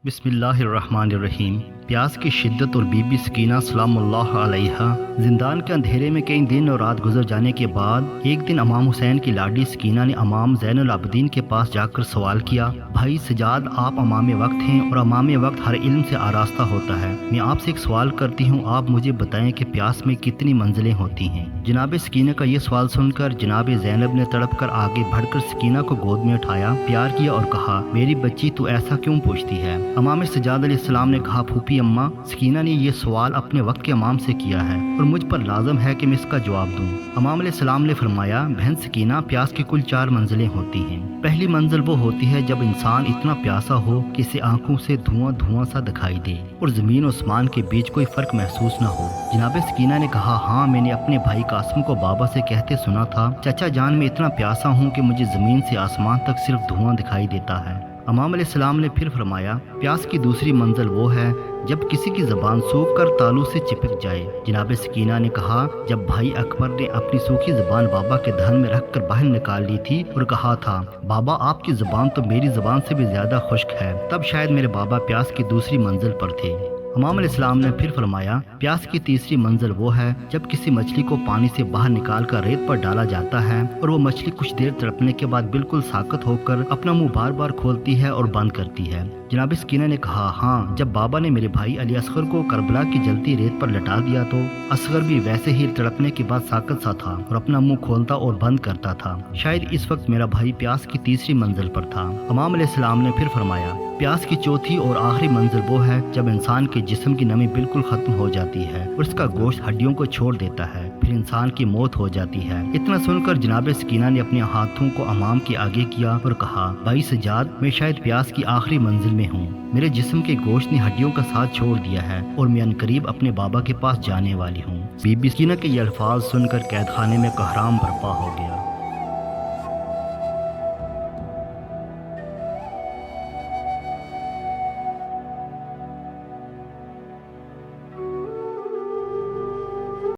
بسم اللہ الرحمن الرحیم۔ پیاس کی شدت اور بی بی سکینہ سلام اللہ علیہا زندان کے اندھیرے میں کئی دن اور رات گزر جانے کے بعد ایک دن امام حسین کی لاڈلی سکینہ نے امام زین العابدین کے پاس جا کر سوال کیا، بھائی سجاد، آپ امام وقت ہیں اور امام وقت ہر علم سے آراستہ ہوتا ہے، میں آپ سے ایک سوال کرتی ہوں، آپ مجھے بتائیں کہ پیاس میں کتنی منزلیں ہوتی ہیں؟ جناب سکینہ کا یہ سوال سن کر جناب زینب نے تڑپ کر آگے بڑھ کر سکینہ کو گود میں اٹھایا، پیار کیا اور کہا، میری بچی تو ایسا کیوں پوچھتی ہے؟ امام سجاد علیہ السلام نے کہا، پھوپھی اماں، سکینہ نے یہ سوال اپنے وقت کے امام سے کیا ہے اور مجھ پر لازم ہے کہ میں اس کا جواب دوں۔ امام علیہ السلام نے فرمایا، بہن سکینہ، پیاس کی کل 4 منزلیں ہوتی ہیں۔ پہلی منزل وہ ہوتی ہے جب انسان اتنا پیاسا ہو کہ اسے آنکھوں سے دھواں دھواں سا دکھائی دے اور زمین و آسمان کے بیچ کوئی فرق محسوس نہ ہو۔ جناب سکینہ نے کہا، ہاں، میں نے اپنے بھائی قاسم کو بابا سے کہتے سنا تھا، چچا جان، میں اتنا پیاسا ہوں کہ مجھے زمین سے آسمان تک صرف دھواں دکھائی دیتا ہے۔ امام علیہ السلام نے پھر فرمایا، پیاس کی دوسری منزل وہ ہے جب کسی کی زبان سوکھ کر تالو سے چپک جائے۔ جناب سکینہ نے کہا، جب بھائی اکبر نے اپنی سوکھی زبان بابا کے دہن میں رکھ کر باہر نکال لی تھی اور کہا تھا، بابا آپ کی زبان تو میری زبان سے بھی زیادہ خشک ہے، تب شاید میرے بابا پیاس کی دوسری منزل پر تھے۔ امام علیہ السلام نے پھر فرمایا، پیاس کی تیسری منزل وہ ہے جب کسی مچھلی کو پانی سے باہر نکال کر ریت پر ڈالا جاتا ہے اور وہ مچھلی کچھ دیر تڑپنے کے بعد بالکل ساکت ہو کر اپنا منہ بار بار کھولتی ہے اور بند کرتی ہے۔ جناب سکینہ نے کہا، ہاں، جب بابا نے میرے بھائی علی اصغر کو کربلا کی جلتی ریت پر لٹا دیا تو اصغر بھی ویسے ہی تڑپنے کے بعد ساکت سا تھا اور اپنا منہ کھولتا اور بند کرتا تھا، شاید اس وقت میرا بھائی پیاس کی تیسری منزل پر تھا۔ امام علیہ السلام نے پھر فرمایا، پیاس کی چوتھی اور آخری منزل وہ ہے جب انسان کے جسم کی نمی بالکل ختم ہو جاتی ہے اور اس کا گوشت ہڈیوں کو چھوڑ دیتا ہے، پھر انسان کی موت ہو جاتی ہے۔ اتنا سن کر جناب سکینہ نے اپنے ہاتھوں کو امام کے آگے کیا اور کہا، بھائی سجاد، میں شاید پیاس کی آخری منزل میں ہوں، میرے جسم کے گوشت نے ہڈیوں کا ساتھ چھوڑ دیا ہے اور میں عنقریب اپنے بابا کے پاس جانے والی ہوں۔ بی بی سکینہ کے یہ الفاظ سن کر قید خانے میں کہرام برپا ہو گیا۔